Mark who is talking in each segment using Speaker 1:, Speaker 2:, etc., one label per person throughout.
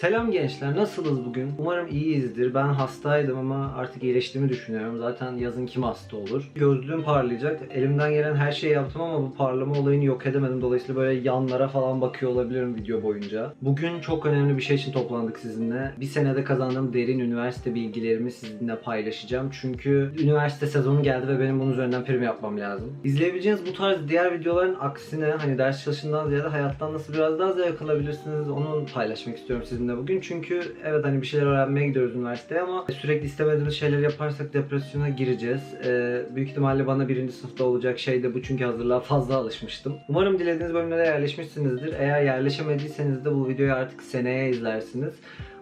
Speaker 1: Selam gençler, nasılsınız bugün? Umarım iyiyizdir. Ben hastaydım ama artık iyileştiğimi düşünüyorum. Zaten yazın kim hasta olur? Gözlüğüm parlayacak. Elimden gelen her şeyi yaptım ama bu parlama olayını yok edemedim. Dolayısıyla böyle yanlara falan bakıyor olabilirim video boyunca. Bugün çok önemli bir şey için toplandık sizinle. Bir senede kazandığım derin üniversite bilgilerimi sizinle paylaşacağım. Çünkü üniversite sezonu geldi ve benim bunun üzerinden prim yapmam lazım. İzleyebileceğiniz bu tarz diğer videoların aksine hani ders çalışından ziyade hayattan nasıl biraz daha zevk alabilirsiniz onu paylaşmak istiyorum sizinle bugün. Çünkü evet hani bir şeyler öğrenmeye gidiyoruz üniversiteye ama sürekli istemediğimiz şeyler yaparsak depresyona gireceğiz. Büyük ihtimalle bana birinci sınıfta olacak şey de bu, çünkü hazırlığa fazla alışmıştım. Umarım dilediğiniz bölümlere yerleşmişsinizdir. Eğer yerleşemediyseniz de bu videoyu artık seneye izlersiniz.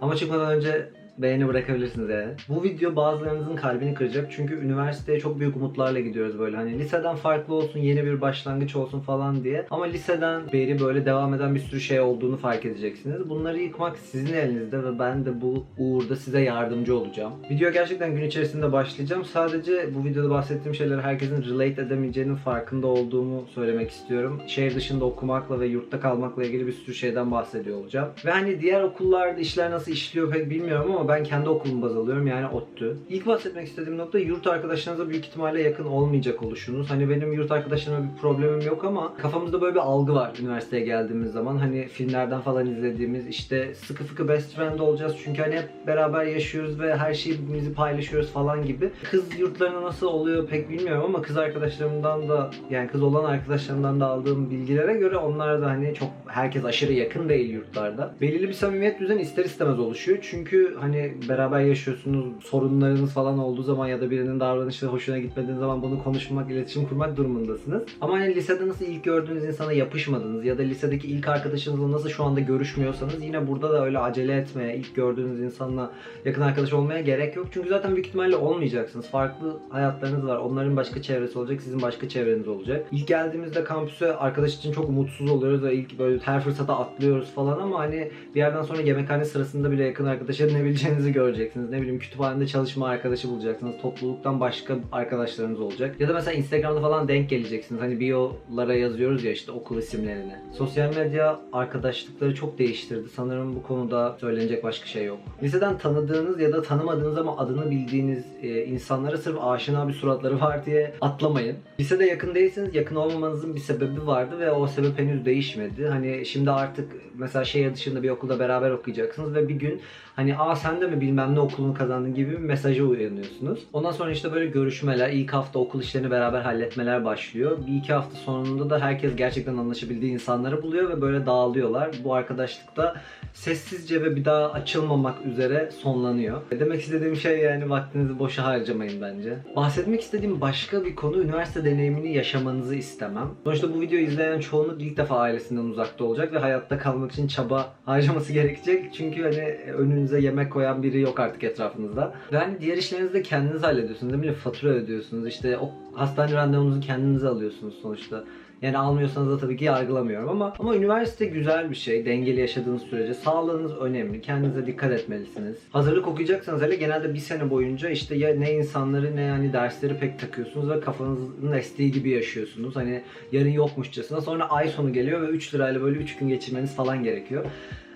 Speaker 1: Ama çıkmadan önce beğeni bırakabilirsiniz yani. Bu video bazılarınızın kalbini kıracak çünkü üniversiteye çok büyük umutlarla gidiyoruz böyle hani liseden farklı olsun, yeni bir başlangıç olsun falan diye. Ama liseden beri böyle devam eden bir sürü şey olduğunu fark edeceksiniz. Bunları yıkmak sizin elinizde ve ben de bu uğurda size yardımcı olacağım. Video gerçekten gün içerisinde başlayacağım. Sadece bu videoda bahsettiğim şeyleri herkesin relate edemeyeceğinin farkında olduğumu söylemek istiyorum. Şehir dışında okumakla ve yurtta kalmakla ilgili bir sürü şeyden bahsediyor olacağım. Ve hani diğer okullarda işler nasıl işliyor pek bilmiyorum ama ben kendi okulumu baz alıyorum, yani ODTÜ. İlk bahsetmek istediğim nokta yurt arkadaşlarınıza büyük ihtimalle yakın olmayacak oluşunuz. Hani benim yurt arkadaşlarımla bir problemim yok ama kafamızda böyle bir algı var üniversiteye geldiğimiz zaman. Hani filmlerden falan izlediğimiz işte sıkı fıkı best friend olacağız çünkü hani hep beraber yaşıyoruz ve her şeyi birbirimizi paylaşıyoruz falan gibi. Kız yurtlarına nasıl oluyor pek bilmiyorum ama kız arkadaşlarımdan da, yani kız olan arkadaşlarımdan da aldığım bilgilere göre onlar da hani çok herkes aşırı yakın değil yurtlarda. Belirli bir samimiyet düzeni ister istemez oluşuyor çünkü hani beraber yaşıyorsunuz, sorunlarınız falan olduğu zaman ya da birinin davranışı hoşuna gitmediği zaman bunu konuşmak, iletişim kurmak durumundasınız. Ama hani lisede nasıl ilk gördüğünüz insana yapışmadınız ya da lisedeki ilk arkadaşınızla nasıl şu anda görüşmüyorsanız yine burada da öyle acele etmeye, ilk gördüğünüz insanla yakın arkadaş olmaya gerek yok. Çünkü zaten büyük ihtimalle olmayacaksınız. Farklı hayatlarınız var. Onların başka çevresi olacak, sizin başka çevreniz olacak. İlk geldiğimizde kampüse arkadaş için çok umutsuz oluyoruz ve ilk böyle her fırsata atlıyoruz falan ama hani bir yerden sonra yemekhane sırasında bile yakın arkadaş edinebileceğinizi göreceksiniz. Ne bileyim kütüphanede çalışma arkadaşı bulacaksınız. Topluluktan başka arkadaşlarınız olacak. Ya da mesela Instagram'da falan denk geleceksiniz. Hani bio'lara yazıyoruz ya işte okul isimlerini. Sosyal medya arkadaşlıkları çok değiştirdi. Sanırım bu konuda söylenecek başka şey yok. Liseden tanıdığınız ya da tanımadığınız ama adını bildiğiniz insanlara sırf aşina bir suratları var diye atlamayın. Lisede yakın değilseniz yakın olmamanızın bir sebebi vardı ve o sebep henüz değişmedi. Hani şimdi artık mesela şehir dışında bir okulda beraber okuyacaksınız ve bir gün hani sen de mi bilmem ne okulunu kazandın gibi bir mesaja uyanıyorsunuz. Ondan sonra işte böyle görüşmeler, ilk hafta okul işlerini beraber halletmeler başlıyor. Bir iki hafta sonunda da herkes gerçekten anlaşabildiği insanları buluyor ve böyle dağılıyorlar. Bu arkadaşlıkta sessizce ve bir daha açılmamak üzere sonlanıyor. Demek istediğim şey yani vaktinizi boşa harcamayın bence. Bahsetmek istediğim başka bir konu, üniversite deneyimini yaşamanızı istemem. Sonuçta bu videoyu izleyen çoğunluk ilk defa ailesinden uzakta olacak ve hayatta kalmak için çaba harcaması gerekecek. Çünkü hani önünüze yemek koyan biri yok artık etrafınızda. Ve hani diğer işlerinizi de kendiniz hallediyorsunuz. Ne bileyim fatura ödüyorsunuz. İşte o hastane randevunuzu kendiniz alıyorsunuz sonuçta. Yani almıyorsanız da tabii ki yargılamıyorum ama üniversite güzel bir şey. Dengeli yaşadığınız sürece sağlığınız önemli. Kendinize dikkat etmelisiniz. Hazırlık okuyacaksanız hele genelde bir sene boyunca işte ya ne insanları ne yani dersleri pek takıyorsunuz ve kafanızın estiği gibi yaşıyorsunuz. Hani yarın yokmuşçasına. Sonra ay sonu geliyor ve 3 lirayla böyle 3 gün geçirmeniz falan gerekiyor.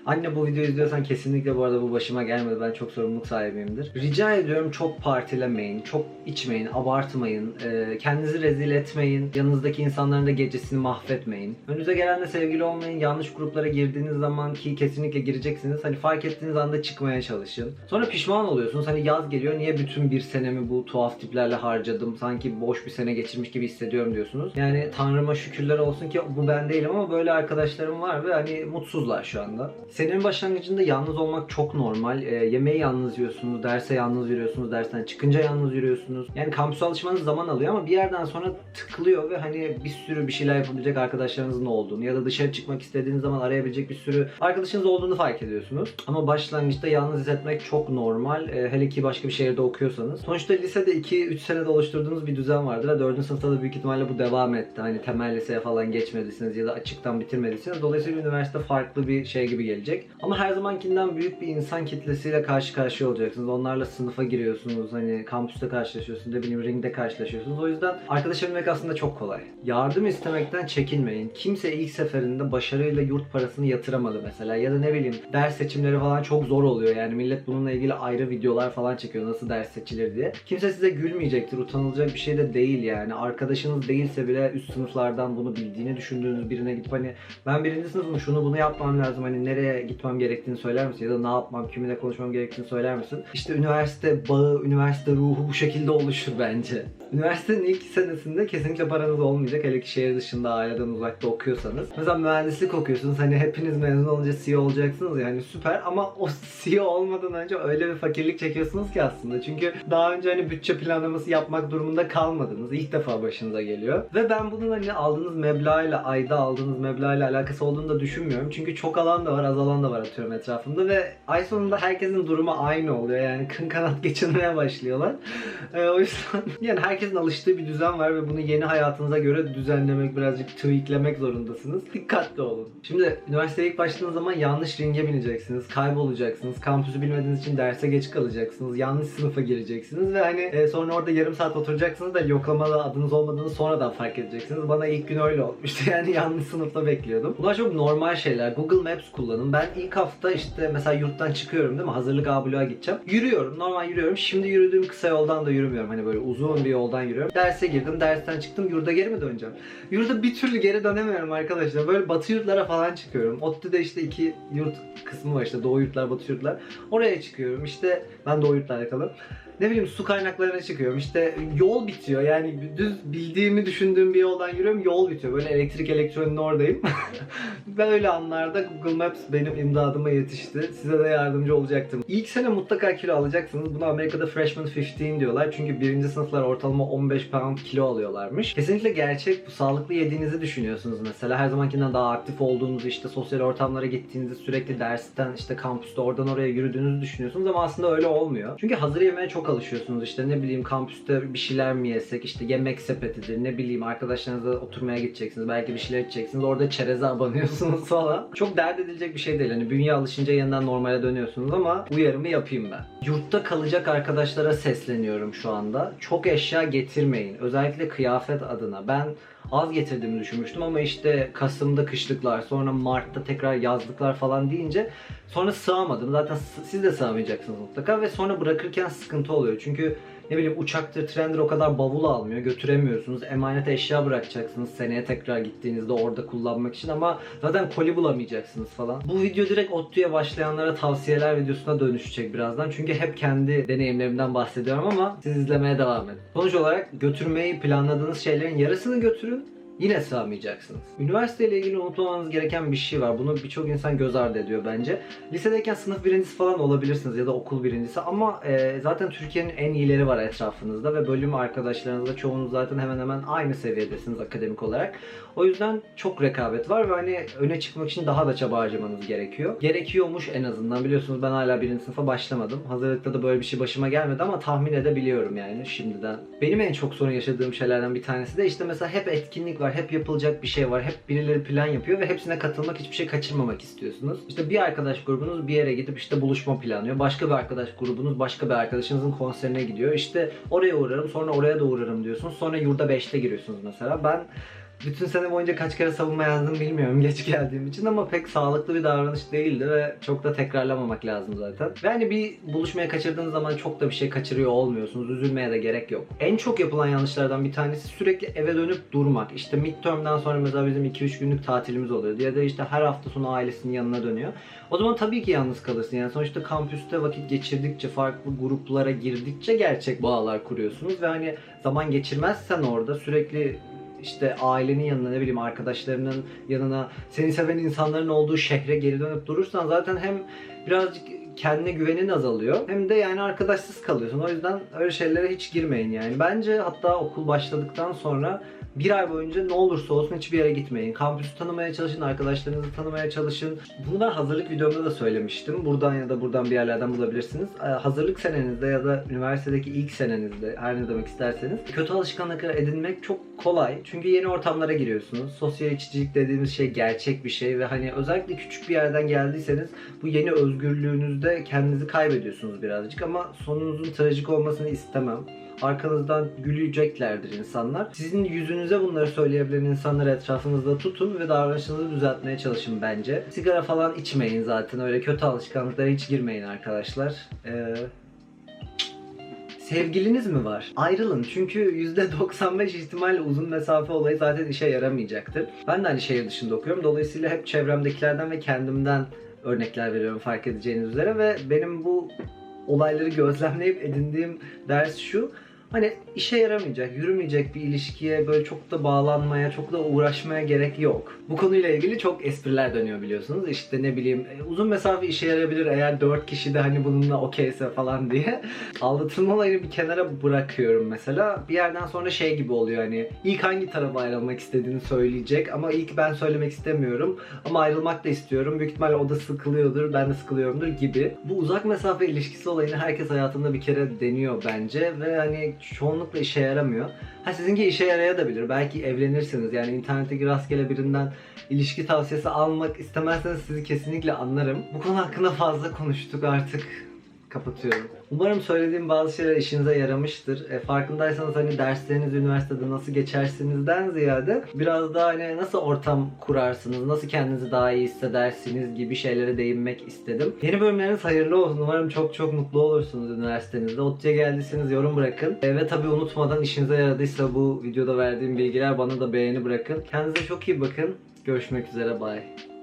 Speaker 1: Anne bu videoyu izliyorsan kesinlikle bu arada bu başıma gelmedi. Ben çok sorumluluk sahibiyimdir. Rica ediyorum çok partilemeyin, çok içmeyin, abartmayın, kendinizi rezil etmeyin, yanınızdaki insanların da gecesini mahvetmeyin. Önünüze gelenle sevgili olmayın, yanlış gruplara girdiğiniz zaman ki kesinlikle gireceksiniz. Hani fark ettiğiniz anda çıkmaya çalışın. Sonra pişman oluyorsunuz. Hani yaz geliyor, niye bütün bir senemi bu tuhaf tiplerle harcadım, sanki boş bir sene geçirmiş gibi hissediyorum diyorsunuz. Yani Tanrıma şükürler olsun ki bu ben değilim ama böyle arkadaşlarım var ve hani mutsuzlar şu anda. Senenin başlangıcında yalnız olmak çok normal. Yemeği yalnız yiyorsunuz, derse yalnız yürüyorsunuz, dersten çıkınca yalnız yürüyorsunuz. Yani kampüse alışmanız zaman alıyor ama bir yerden sonra tıklıyor ve hani bir sürü bir şeyler yapabilecek arkadaşlarınızın olduğunu ya da dışarı çıkmak istediğiniz zaman arayabilecek bir sürü arkadaşınız olduğunu fark ediyorsunuz. Ama başlangıçta yalnız hissetmek çok normal. Hele ki başka bir şehirde okuyorsanız. Sonuçta lisede 2-3 senede oluşturduğunuz bir düzen vardır ve 4. sınıfta da büyük ihtimalle bu devam etti. Hani temel liseye falan geçmediyseniz ya da açıktan bitirmediyseniz. Dolayısıyla üniversite farklı bir şey gibi gelecek. gelecek. Ama her zamankinden büyük bir insan kitlesiyle karşı karşıya olacaksınız. Onlarla sınıfa giriyorsunuz. Hani kampüste karşılaşıyorsunuz. Ne bileyim ringde karşılaşıyorsunuz. O yüzden arkadaş edinmek aslında çok kolay. Yardım istemekten çekinmeyin. Kimse ilk seferinde başarıyla yurt parasını yatıramadı mesela. Ya da ne bileyim ders seçimleri falan çok zor oluyor. Yani millet bununla ilgili ayrı videolar falan çekiyor. Nasıl ders seçilir diye. Kimse size gülmeyecektir. Utanılacak bir şey de değil yani. Arkadaşınız değilse bile üst sınıflardan bunu bildiğini düşündüğünüz birine gidip hani ben birinci sınıfım şunu bunu yapmam lazım. Hani nereye gitmem gerektiğini söyler misin? Ya da ne yapmam, kiminle konuşmam gerektiğini söyler misin? İşte üniversite bağı, üniversite ruhu bu şekilde oluşur bence. Üniversitenin ilk senesinde kesinlikle paranız olmayacak. Hele ki şehir dışında, aileden uzakta okuyorsanız. Mesela mühendislik okuyorsunuz. Hani hepiniz mezun olunca CEO olacaksınız yani süper ama o CEO olmadan önce öyle bir fakirlik çekiyorsunuz ki aslında. Çünkü daha önce hani bütçe planlaması yapmak durumunda kalmadınız. İlk defa başınıza geliyor. Ve ben bunun hani aldığınız meblağıyla, ayda aldığınız meblağıyla alakası olduğunu da düşünmüyorum. Çünkü çok alan da var, az alan da var atıyorum etrafımda ve ay sonunda herkesin durumu aynı oluyor. Yani kın kanat geçinmeye başlıyorlar. O yüzden yani herkesin alıştığı bir düzen var ve bunu yeni hayatınıza göre düzenlemek, birazcık tweaklemek zorundasınız. Dikkatli olun. Şimdi üniversiteye ilk başladığınız zaman yanlış ringe bineceksiniz, kaybolacaksınız, kampüsü bilmediğiniz için derse geç kalacaksınız, yanlış sınıfa gireceksiniz ve hani sonra orada yarım saat oturacaksınız da yoklamada adınız olmadığını sonradan fark edeceksiniz. Bana ilk gün öyle olmuştu. Yani yanlış sınıfta bekliyordum. Bunlar çok normal şeyler. Google Maps kullanın. Ben ilk hafta işte mesela yurttan çıkıyorum değil mi? Hazırlık A bloğa gideceğim. Yürüyorum. Normal yürüyorum. Şimdi yürüdüğüm kısa yoldan da yürümüyorum. Hani böyle uzun bir yoldan yürüyorum. Derse girdim. Dersten çıktım. Yurda geri mi döneceğim? Yurda bir türlü geri dönemiyorum arkadaşlar. Böyle batı yurtlara falan çıkıyorum. ODTÜ'de işte iki yurt kısmı var işte. Doğu yurtlar, batı yurtlar. Oraya çıkıyorum. İşte ben doğu yurtlarda kalıyorum. Ne bileyim su kaynaklarına çıkıyorum. İşte yol bitiyor. Yani düz bildiğimi düşündüğüm bir yoldan yürüyorum. Yol bitiyor. Böyle elektrik elektronin oradayım. Böyle anlarda Google Maps benim imdadıma yetişti. Size de yardımcı olacaktım. İlk sene mutlaka kilo alacaksınız. Buna Amerika'da Freshman 15 diyorlar. Çünkü birinci sınıflar ortalama 15 pound kilo alıyorlarmış. Kesinlikle gerçek. Bu sağlıklı yediğinizi düşünüyorsunuz mesela. Her zamankinden daha aktif olduğunuzu, işte sosyal ortamlara gittiğinizi, sürekli dersten, işte kampüste oradan oraya yürüdüğünüzü düşünüyorsunuz ama aslında öyle olmuyor. Çünkü hazır yemeğe çok alışıyorsunuz. İşte ne bileyim kampüste bir şeyler mi yesek, işte yemek sepetidir, ne bileyim arkadaşlarınızla oturmaya gideceksiniz, belki bir şeyler içeceksiniz, orada çereze abanıyorsunuz falan. Çok dert edilecek bir şey değil. Hani bünye alışınca yeniden normale dönüyorsunuz ama uyarımı yapayım ben. Yurtta kalacak arkadaşlara sesleniyorum şu anda. Çok eşya getirmeyin. Özellikle kıyafet adına. Ben az getirdiğimi düşünmüştüm ama işte Kasım'da kışlıklar, sonra Mart'ta tekrar yazlıklar falan deyince sonra sığamadım. Zaten siz de sığamayacaksınız mutlaka ve sonra bırakırken sıkıntı oluyor. Çünkü ne bileyim uçaktır, trendir o kadar bavul almıyor, götüremiyorsunuz. Emanet eşya bırakacaksınız seneye tekrar gittiğinizde orada kullanmak için ama zaten koli bulamayacaksınız falan. Bu video direkt ODTÜ'ye başlayanlara tavsiyeler videosuna dönüşecek birazdan. Çünkü hep kendi deneyimlerimden bahsediyorum ama siz izlemeye devam edin. Sonuç olarak götürmeyi planladığınız şeylerin yarısını götürün. Yine sığamayacaksınız. Üniversiteyle ilgili unutmamanız gereken bir şey var. Bunu birçok insan göz ardı ediyor bence. Lisedeyken sınıf birincisi falan olabilirsiniz ya da okul birincisi ama zaten Türkiye'nin en iyileri var etrafınızda ve bölüm arkadaşlarınızla çoğunuz zaten hemen hemen aynı seviyedesiniz akademik olarak. O yüzden çok rekabet var ve hani öne çıkmak için daha da çaba harcamanız gerekiyor. Gerekiyormuş en azından. Biliyorsunuz ben hala birinci sınıfa başlamadım. Hazırlıkta da böyle bir şey başıma gelmedi ama tahmin edebiliyorum yani şimdiden. Benim en çok sorun yaşadığım şeylerden bir tanesi de işte mesela hep etkinlik var. Hep yapılacak bir şey var. Hep birileri plan yapıyor ve hepsine katılmak, hiçbir şey kaçırmamak istiyorsunuz. İşte bir arkadaş grubunuz bir yere gidip işte buluşma planlıyor. Başka bir arkadaş grubunuz başka bir arkadaşınızın konserine gidiyor. İşte oraya uğrarım, sonra oraya da uğrarım diyorsunuz. Sonra yurda 5'te giriyorsunuz mesela. Ben bütün sene boyunca kaç kere savunma yazdım bilmiyorum geç geldiğim için ama pek sağlıklı bir davranış değildi ve çok da tekrarlamamak lazım zaten. Ve hani bir buluşmaya kaçırdığınız zaman çok da bir şey kaçırıyor olmuyorsunuz. Üzülmeye de gerek yok. En çok yapılan yanlışlardan bir tanesi sürekli eve dönüp durmak. İşte midterm'den sonra mesela bizim 2-3 günlük tatilimiz oluyordu ya da işte her hafta sonu ailesinin yanına dönüyor. O zaman tabii ki yalnız kalırsın. Yani sonuçta kampüste vakit geçirdikçe, farklı gruplara girdikçe gerçek bağlar kuruyorsunuz ve hani zaman geçirmezsen orada sürekli işte ailenin yanına, ne bileyim arkadaşlarının yanına, seni seven insanların olduğu şehre geri dönüp durursan zaten hem birazcık kendine güvenin azalıyor hem de yani arkadaşsız kalıyorsun. O yüzden öyle şeylere hiç girmeyin yani. Bence hatta okul başladıktan sonra Bir ay boyunca ne olursa olsun hiçbir yere gitmeyin. Kampüsü tanımaya çalışın, arkadaşlarınızı tanımaya çalışın. Bunu ben hazırlık videomda da söylemiştim. Buradan ya da buradan bir yerlerden bulabilirsiniz. Hazırlık senenizde ya da üniversitedeki ilk senenizde, her ne demek isterseniz, kötü alışkanlıkları edinmek çok kolay. Çünkü yeni ortamlara giriyorsunuz. Sosyal içicilik dediğimiz şey gerçek bir şey ve hani özellikle küçük bir yerden geldiyseniz bu yeni özgürlüğünüzde kendinizi kaybediyorsunuz birazcık ama sonunuzun trajik olmasını istemem. Arkanızdan güleceklerdir insanlar. Sizin yüzünüze bunları söyleyebilen insanları etrafınızda tutun ve davranışınızı düzeltmeye çalışın bence. Sigara falan içmeyin zaten. Öyle kötü alışkanlıklara hiç girmeyin arkadaşlar. Sevgiliniz mi var? Ayrılın çünkü %95 ihtimalle uzun mesafe olayı zaten işe yaramayacaktır. Ben de hani şehir dışında okuyorum. Dolayısıyla hep çevremdekilerden ve kendimden örnekler veriyorum fark edeceğiniz üzere ve benim bu olayları gözlemleyip edindiğim ders şu. Hani işe yaramayacak, yürümeyecek bir ilişkiye böyle çok da bağlanmaya, çok da uğraşmaya gerek yok. Bu konuyla ilgili çok espriler dönüyor biliyorsunuz. İşte ne bileyim uzun mesafe işe yarayabilir eğer 4 kişi de hani bununla okeyse falan diye. Aldatılma olayını bir kenara bırakıyorum mesela. Bir yerden sonra şey gibi oluyor hani ilk hangi tarafa ayrılmak istediğini söyleyecek ama ilk ben söylemek istemiyorum ama ayrılmak da istiyorum. Büyük ihtimalle o da sıkılıyordur, ben de sıkılıyorumdur gibi. Bu uzak mesafe ilişkisi olayını herkes hayatında bir kere deniyor bence ve hani çoğunlukla işe yaramıyor. Ha sizinki işe yarayabilir. Belki evlenirsiniz. Yani internetteki rastgele birinden ilişki tavsiyesi almak istemezseniz sizi kesinlikle anlarım. Bu konu hakkında fazla konuştuk artık. Kapatıyorum. Umarım söylediğim bazı şeyler işinize yaramıştır. Farkındaysanız hani dersleriniz üniversitede nasıl geçersinizden ziyade biraz daha hani nasıl ortam kurarsınız, nasıl kendinizi daha iyi hissedersiniz gibi şeylere değinmek istedim. Yeni bölümleriniz hayırlı olsun. Umarım çok çok mutlu olursunuz üniversitenizde. ODTÜ'ye geldiyseniz yorum bırakın. Ve tabii unutmadan işinize yaradıysa bu videoda verdiğim bilgiler bana da beğeni bırakın. Kendinize çok iyi bakın. Görüşmek üzere. Bye.